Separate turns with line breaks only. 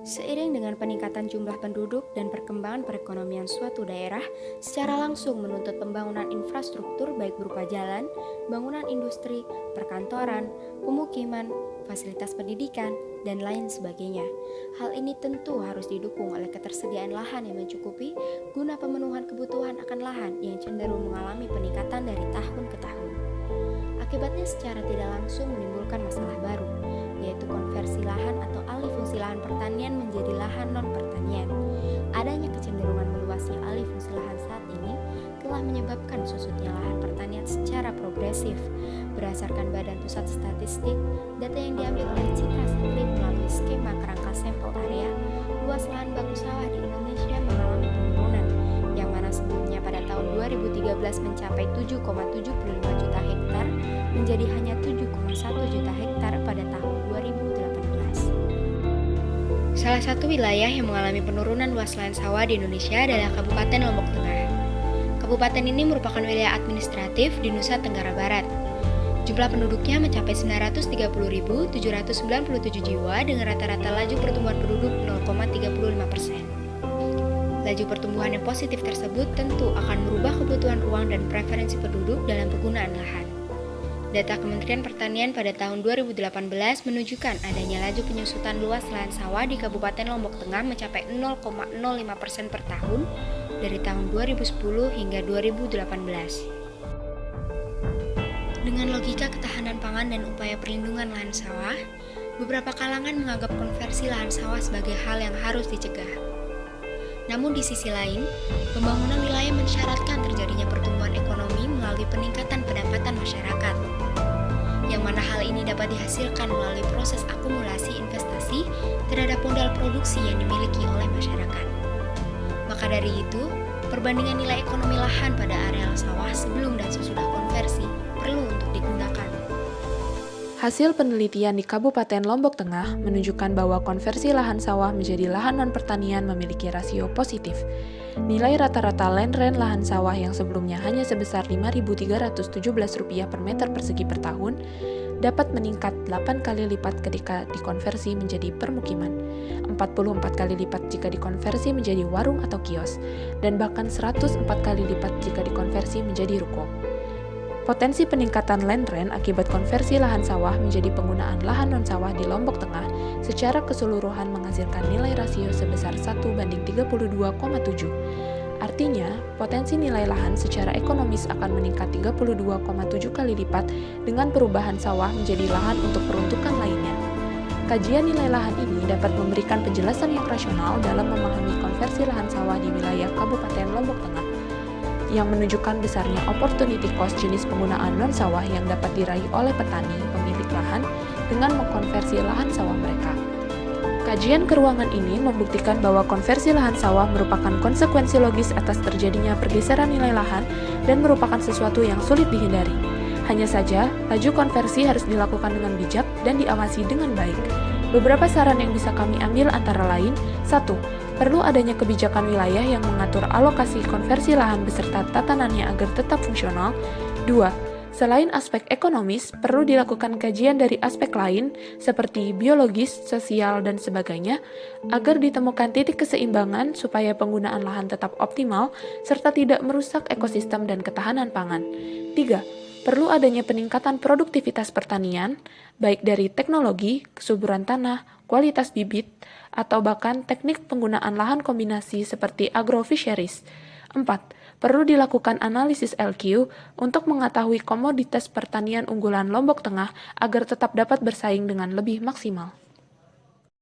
Seiring dengan peningkatan jumlah penduduk dan perkembangan perekonomian suatu daerah, secara langsung menuntut pembangunan infrastruktur baik berupa jalan, bangunan industri, perkantoran, pemukiman, fasilitas pendidikan, dan lain sebagainya. Hal ini tentu harus didukung oleh ketersediaan lahan yang mencukupi guna pemenuhan kebutuhan akan lahan yang cenderung mengalami peningkatan dari tahun ke tahun. Akibatnya secara tidak langsung menimbulkan masalah baru, yaitu konversi lahan atau alih fungsi lahan pertanian menjadi lahan non-pertanian. Adanya kecenderungan meluasnya alih fungsi lahan saat ini telah menyebabkan susutnya lahan pertanian secara progresif. Berdasarkan Badan Pusat Statistik, data yang diambil oleh Citra Satelit melalui skema kerangka sampel area, luas lahan baku sawah di Indonesia mengalami penurunan, yang mana sebelumnya pada tahun 2013 mencapai 7,75 juta hektar menjadi hanya 7,1 juta hektar pada tahun 2018. Salah satu wilayah yang mengalami penurunan luas lahan sawah di Indonesia adalah Kabupaten Lombok Tengah. Kabupaten ini merupakan wilayah administratif di Nusa Tenggara Barat. Jumlah penduduknya mencapai 930.797 jiwa dengan rata-rata laju pertumbuhan penduduk 0,35%. Laju pertumbuhan yang positif tersebut tentu akan merubah kebutuhan ruang dan preferensi penduduk dalam penggunaan lahan. Data Kementerian Pertanian pada tahun 2018 menunjukkan adanya laju penyusutan luas lahan sawah di Kabupaten Lombok Tengah mencapai 0,05% per tahun dari tahun 2010 hingga 2018. Dengan logika ketahanan pangan dan upaya perlindungan lahan sawah, beberapa kalangan menganggap konversi lahan sawah sebagai hal yang harus dicegah. Namun di sisi lain, pembangunan wilayah mensyaratkan terjadinya pertumbuhan ekonomi melalui peningkatan pendapatan masyarakat, yang mana hal ini dapat dihasilkan melalui proses akumulasi investasi terhadap modal produksi yang dimiliki oleh masyarakat. Maka dari itu, perbandingan nilai ekonomi lahan pada areal sawah sebelum dan sesudah konversi perlu untuk digunakan.
Hasil penelitian di Kabupaten Lombok Tengah menunjukkan bahwa konversi lahan sawah menjadi lahan non-pertanian memiliki rasio positif. Nilai rata-rata land rent lahan sawah yang sebelumnya hanya sebesar Rp5.317 per meter persegi per tahun dapat meningkat 8 kali lipat ketika dikonversi menjadi permukiman, 44 kali lipat jika dikonversi menjadi warung atau kios, dan bahkan 104 kali lipat jika dikonversi menjadi ruko. Potensi peningkatan land rent akibat konversi lahan sawah menjadi penggunaan lahan non-sawah di Lombok Tengah secara keseluruhan menghasilkan nilai rasio sebesar 1:32,7. Artinya, potensi nilai lahan secara ekonomis akan meningkat 32,7 kali lipat dengan perubahan sawah menjadi lahan untuk peruntukan lainnya. Kajian nilai lahan ini dapat memberikan penjelasan yang rasional dalam memahami konversi lahan sawah di wilayah Kabupaten Lombok Tengah, yang menunjukkan besarnya opportunity cost jenis penggunaan non-sawah yang dapat diraih oleh petani pemilik lahan dengan mengkonversi lahan sawah mereka. Kajian keuangan ini membuktikan bahwa konversi lahan sawah merupakan konsekuensi logis atas terjadinya pergeseran nilai lahan dan merupakan sesuatu yang sulit dihindari. Hanya saja, laju konversi harus dilakukan dengan bijak dan diawasi dengan baik. Beberapa saran yang bisa kami ambil antara lain: 1. Perlu adanya kebijakan wilayah yang mengatur alokasi konversi lahan beserta tatanannya agar tetap fungsional. 2. Selain aspek ekonomis, perlu dilakukan kajian dari aspek lain seperti biologis, sosial, dan sebagainya agar ditemukan titik keseimbangan supaya penggunaan lahan tetap optimal serta tidak merusak ekosistem dan ketahanan pangan. 3. Perlu adanya peningkatan produktivitas pertanian, baik dari teknologi, kesuburan tanah, kualitas bibit, atau bahkan teknik penggunaan lahan kombinasi seperti agrofisheries. 4. Perlu dilakukan analisis LQ untuk mengetahui komoditas pertanian unggulan Lombok Tengah agar tetap dapat bersaing dengan lebih maksimal.